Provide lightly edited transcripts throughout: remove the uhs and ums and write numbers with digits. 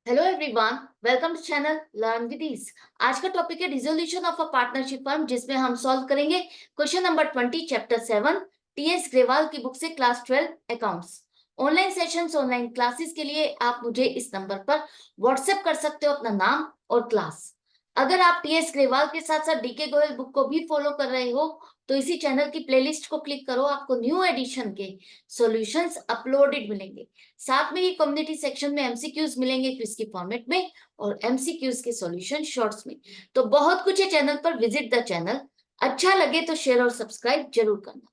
Hello everyone, welcome to channel learn with ease. आज का topic है resolution of a partnership firm, जिसमें हम सॉल्व करेंगे question number 20 chapter 7 TS Grewal की बुक से class 12 accounts. Online sessions, online classes के लिए आप मुझे इस नंबर पर व्हाट्सएप कर सकते हो अपना नाम और क्लास। अगर आप टीएस ग्रेवाल के साथ साथ डीके गोयल बुक को भी फॉलो कर रहे हो तो इसी चैनल की प्लेलिस्ट को क्लिक करो, आपको न्यू एडिशन के सॉल्यूशंस अपलोडेड मिलेंगे। साथ में ही कम्युनिटी सेक्शन में एमसीक्यूज मिलेंगे क्विज की फॉर्मेट में और एमसीक्यूज के सॉल्यूशन शॉर्ट्स में। तो बहुत कुछ है चैनल पर, विजिट द चैनल। अच्छा लगे तो शेयर और सब्सक्राइब जरूर करना।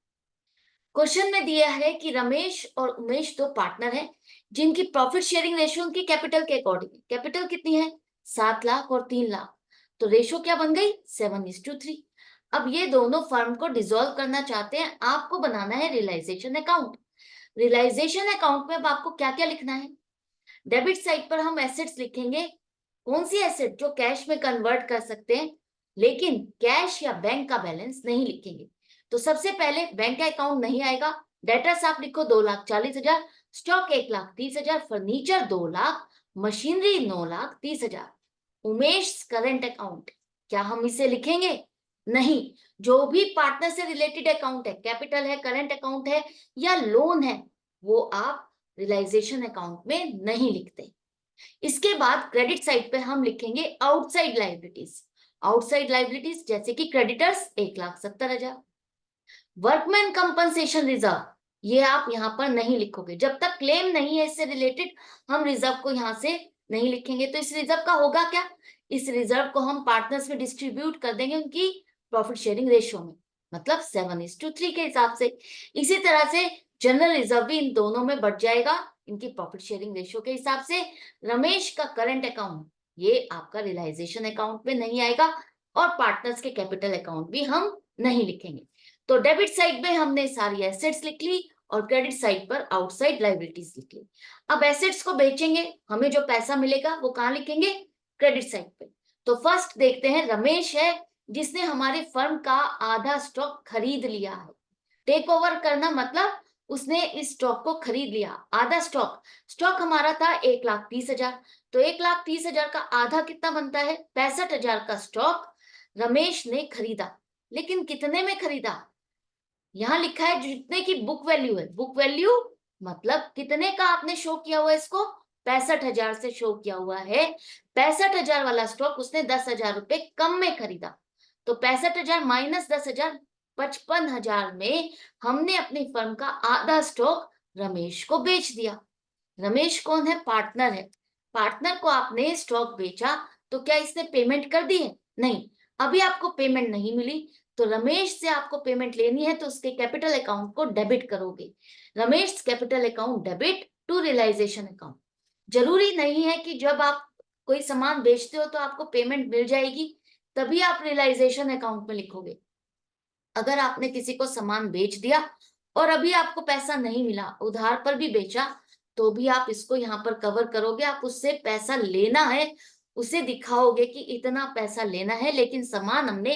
क्वेश्चन में दिया है कि रमेश और उमेश दो पार्टनर हैं जिनकी प्रॉफिट शेयरिंग रेशियो उनकी कैपिटल के अकॉर्डिंग है। कैपिटल कितनी है? 7 लाख और 3 लाख। तो रेशियो क्या बन गई? 7:3। अब ये दोनों फर्म को डिसॉल्व करना चाहते हैं। आपको बनाना है रियलाइजेशन अकाउंट। रियलाइजेशन अकाउंट में अब आपको क्या क्या लिखना है? डेबिट साइड पर हम एसेट्स लिखेंगे। कौन सी एसेट? जो कैश में कन्वर्ट कर सकते हैं, लेकिन कैश या बैंक का बैलेंस नहीं लिखेंगे। तो सबसे पहले बैंक का अकाउंट नहीं आएगा। डेटर्स आप लिखो 2,40,000, stock 1,30,000, furniture 2 lakh, machinery 9,30,000। Umesh current account, क्या हम इसे लिखेंगे? नहीं। जो भी पार्टनर से रिलेटेड अकाउंट है, कैपिटल है, करंट अकाउंट है या लोन है, वो आप रियलाइजेशन अकाउंट में नहीं लिखते। इसके बाद क्रेडिट साइड पे हम लिखेंगे आउटसाइड लाइबिलिटीज। आउटसाइड लाइबिलिटीज जैसे कि क्रेडिटर्स 1,70,000। वर्कमैन कंपनसेशन रिजर्व, ये आप यहां पर नहीं लिखोगे। जब तक क्लेम नहीं है इससे रिलेटेड, हम रिजर्व को यहां से नहीं लिखेंगे। तो इस रिजर्व का होगा क्या? इस रिजर्व को हम पार्टनर्स में डिस्ट्रीब्यूट कर देंगे उनकी प्रॉफिट शेयरिंग रेशियो में, मतलब 7:3 के हिसाब से। इसी तरह से जनरल रिजर्व भी इन दोनों में बढ़ जाएगा इनकी प्रॉफिट शेयरिंग रेशियो के हिसाब से। रमेश का करंट अकाउंट, ये आपका रियलाइजेशन अकाउंट में नहीं आएगा और पार्टनर्स के कैपिटल अकाउंट भी हम नहीं लिखेंगे। तो डेबिट साइड में हमने सारी एसेट्स लिख ली और क्रेडिट साइड पर आउटसाइड लाइबिलिटीज लिख ली। अब एसेट्स को बेचेंगे, हमें जो पैसा मिलेगा वो कहां लिखेंगे? क्रेडिट साइड पे। तो फर्स्ट देखते हैं, रमेश है जिसने हमारे फर्म का आधा स्टॉक खरीद लिया है। टेक ओवर करना मतलब उसने इस स्टॉक को खरीद लिया। आधा स्टॉक, स्टॉक हमारा था 1,30,000, तो 1,30,000 का आधा कितना बनता है? 65,000 का स्टॉक रमेश ने खरीदा। लेकिन कितने में खरीदा? यहाँ लिखा है जितने की बुक वैल्यू है। बुक वैल्यू मतलब कितने का आपने शो किया हुआ है इसको? 65,000 से शो किया हुआ है। 65,000 वाला स्टॉक उसने 10,000 रुपए कम में खरीदा। तो 65,000 माइनस 10,000, 55,000 में हमने अपनी फर्म का आधा स्टॉक रमेश को बेच दिया। रमेश कौन है? पार्टनर है। पार्टनर को आपने स्टॉक बेचा तो क्या इसने पेमेंट कर दी है? नहीं, अभी आपको पेमेंट नहीं मिली। तो रमेश से आपको पेमेंट लेनी है तो उसके कैपिटल अकाउंट को डेबिट करोगे। Ramesh capital account debit to realisation account. जरूरी नहीं है कि जब आप कोई सामान बेचते हो तो आपको पेमेंट मिल जाएगी तभी आप रियलाइजेशन अकाउंट में लिखोगे। अगर आपने किसी को सामान बेच दिया और अभी आपको पैसा नहीं मिला, उधार पर भी बेचा, तो भी आप इसको यहाँ पर कवर करोगे। आप उससे पैसा लेना है, उसे दिखाओगे कि इतना पैसा लेना है लेकिन सामान हमने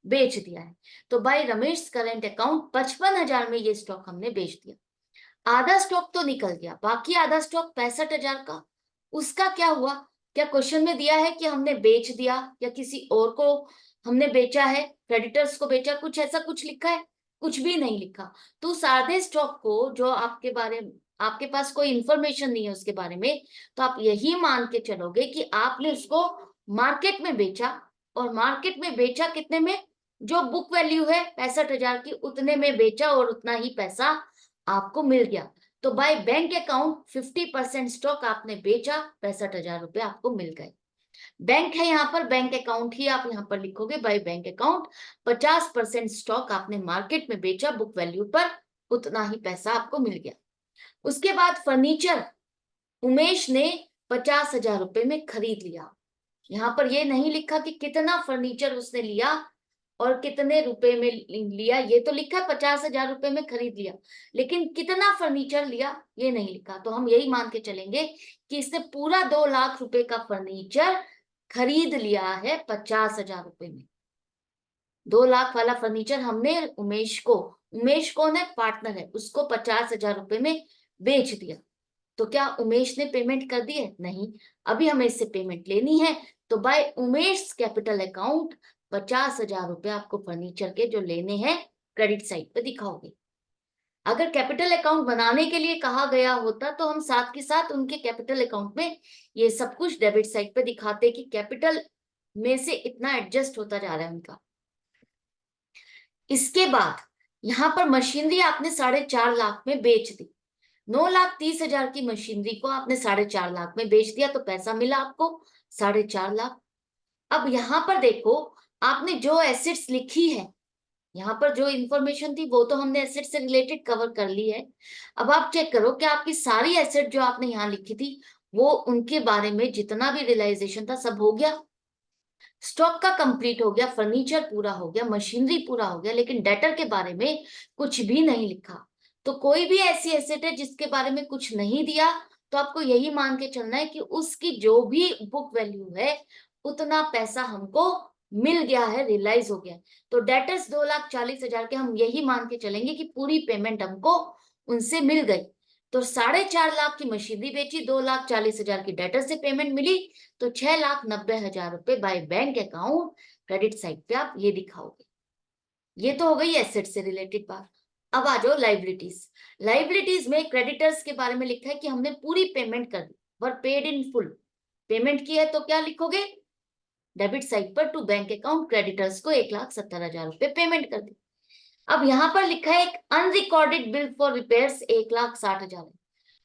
बेच दिया है। तो बाय रमेश करेंट अकाउंट 55,000 में ये स्टॉक हमने बेच दिया। आधा स्टॉक तो निकल गया, बाकी आधा स्टॉक 65,000 का, उसका क्या हुआ? क्या क्वेश्चन में दिया है कि हमने बेच दिया या किसी और को हमने बेचा है, क्रेडिटर्स को बेचा, कुछ ऐसा कुछ लिखा है? कुछ भी नहीं लिखा। तो उस आधे स्टॉक को, जो आपके बारे में आपके पास कोई इंफॉर्मेशन नहीं है उसके बारे में, तो आप यही मान के चलोगे कि आपने उसको मार्केट में बेचा। और मार्केट में बेचा कितने में? जो बुक वैल्यू है 65,000 की, उतने में बेचा और उतना ही पैसा आपको मिल गया। तो बाय बैंक अकाउंट 50% स्टॉक आपने बेचा, 65,000 रुपए आपको मिल गए। बैंक है यहाँ पर, बैंक अकाउंट ही आप यहाँ पर लिखोगे बाय बैंक अकाउंट। 50% स्टॉक आपने मार्केट में बेचा बुक वैल्यू पर, उतना ही पैसा आपको मिल गया। उसके बाद फर्नीचर उमेश ने 50,000 रुपए में खरीद लिया। यहाँ पर ये नहीं लिखा कि कितना फर्नीचर उसने लिया और कितने रुपए में लिया। ये तो लिखा है 50,000 रुपए में खरीद लिया, लेकिन कितना फर्नीचर लिया ये नहीं लिखा। तो हम यही मान के चलेंगे कि इसने पूरा 2 लाख रुपए का फर्नीचर खरीद लिया है 50,000 रुपए में। 2 लाख वाला फर्नीचर हमने उमेश को, उमेश कौन है? पार्टनर है, उसको 50,000 रुपए में बेच दिया। तो क्या उमेश ने पेमेंट कर दी है? नहीं, अभी हमें इससे पेमेंट लेनी है। तो बाय उमेश कैपिटल अकाउंट 50,000 रुपए आपको फर्नीचर के जो लेने हैं क्रेडिट साइड पे दिखाओगे। अगर कैपिटल अकाउंट बनाने के लिए कहा गया होता तो हम साथ के साथ उनके कैपिटल अकाउंट में ये सब कुछ डेबिट साइड पे दिखाते कि कैपिटल में से इतना एडजस्ट होता जा रहा है उनका। इसके बाद यहाँ पर मशीनरी आपने 4.5 लाख में बेच दी। 9,30,000 की मशीनरी को आपने 4.5 लाख में बेच दिया, तो पैसा मिला आपको 4.5 लाख। अब यहाँ पर देखो, आपने जो एसेट्स लिखी है, यहाँ पर जो इंफॉर्मेशन थी वो तो हमने एसेट से रिलेटेड कवर कर ली है। अब आप चेक करो कि आपकी सारी एसेट जो आपने यहाँ लिखी थी वो उनके बारे में जितना भी रियलाइजेशन था सब हो गया। स्टॉक का कंप्लीट हो गया, फर्नीचर पूरा हो गया, मशीनरी पूरा हो गया, लेकिन डेटर के बारे में कुछ भी नहीं लिखा। तो कोई भी ऐसी एसेट है जिसके बारे में कुछ नहीं दिया, तो आपको यही मान के चलना है कि उसकी जो भी बुक वैल्यू है उतना पैसा हमको मिल गया है, रियलाइज हो गया। तो डेटर्स 2,40,000 के हम यही मान के चलेंगे कि पूरी पेमेंट हमको उनसे मिल गई। तो 4.5 लाख की मशीनरी बेची, 2,40,000 की डेटर से पेमेंट मिली, तो 6,90,000 रुपए by bank account credit side पे आप ये दिखाओगे। ये तो हो गई एसेट से रिलेटेड बात। अब आ जाओ लाइबिलिटीज। लाइबिलिटीज में क्रेडिटर्स के बारे में लिखा है कि हमने पूरी पेमेंट कर दी, we paid in full. Payment की है तो क्या लिखोगे? डेबिट साइड पर टू बैंक अकाउंट क्रेडिटर्स को 1,70,000 रुपए पेमेंट कर दी। अब यहाँ पर लिखा है एक अनरिकॉर्डेड बिल फॉर रिपेयर्स 1,60,000 है।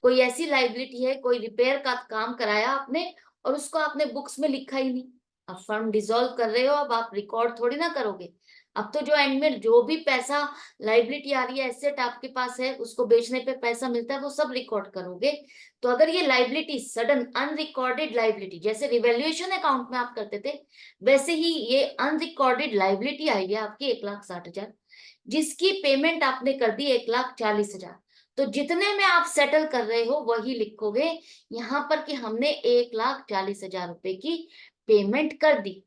कोई ऐसी लाइबिलिटी है, कोई रिपेयर का काम कराया आपने और उसको आपने बुक्स में लिखा ही नहीं। अब फर्म डिसॉल्व कर रहे हो, अब आप रिकॉर्ड थोड़ी ना करोगे। अब तो जो एंड में जो भी पैसा लाइबिलिटी आ रही है, एसेट आपके पास है, उसको बेचने पे पैसा मिलता है, वो सब रिकॉर्ड करोगे। तो अगर ये लाइबिलिटी सडन अनरिकॉर्डेड लाइबिलिटी, जैसे रिवैल्यूएशन अकाउंट में आप करते थे, वैसे ही ये अनरिकॉर्डेड लाइबिलिटी आई है आपकी 1,60,000, जिसकी पेमेंट आपने कर दी 1,40,000। तो जितने में आप सेटल कर रहे हो वही लिखोगे यहाँ पर कि हमने 1,40,000 रुपए की पेमेंट कर दी।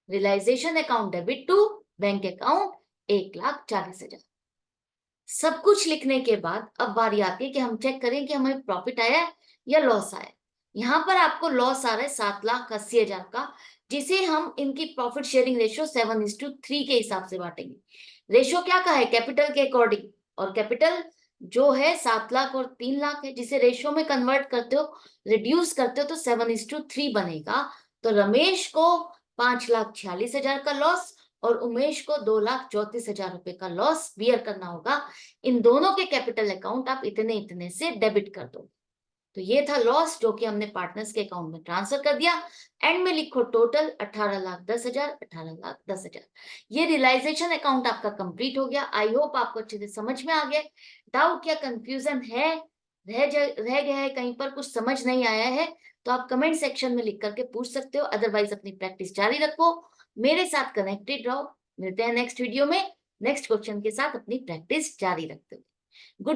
Realisation account debit to bank account 1,40,000। सब कुछ लिखने के बाद अब बारी आती है कि हम चेक करें कि हमें प्रॉफिट आया या लॉस आया। यहाँ पर आपको लॉस आ रहा है 7,80,000 का, जिसे हम इनकी प्रॉफिट शेयरिंग रेशियो 7:3 के हिसाब से बांटेंगे। रेशियो क्या का है? कैपिटल के अकॉर्डिंग, और कैपिटल जो है 7 लाख और 3 लाख है, जिसे रेशियो में कन्वर्ट करते हो, रिड्यूस करते हो तो 7:3 बनेगा। तो रमेश को 5,46,000 का लॉस और उमेश को 2,34,000 रुपए का लॉस बियर करना होगा। इन दोनों के कैपिटल अकाउंट आप इतने इतने से डेबिट कर दो। तो ये था लॉस जो कि हमने पार्टनर्स के अकाउंट में ट्रांसफर कर दिया। एंड में लिखो टोटल 18,10,000, 18,10,000। ये रियलाइजेशन अकाउंट आपका कंप्लीट हो गया। आई होप आपको अच्छे से समझ में आ गया। डाउट या कंफ्यूजन है, रह गया है कहीं पर, कुछ समझ नहीं आया है, तो आप कमेंट सेक्शन में लिख करके पूछ सकते हो। अदरवाइज अपनी प्रैक्टिस जारी रखो, मेरे साथ कनेक्टेड रहो। मिलते हैं नेक्स्ट वीडियो में नेक्स्ट क्वेश्चन के साथ, अपनी प्रैक्टिस जारी रखते हुए। गुड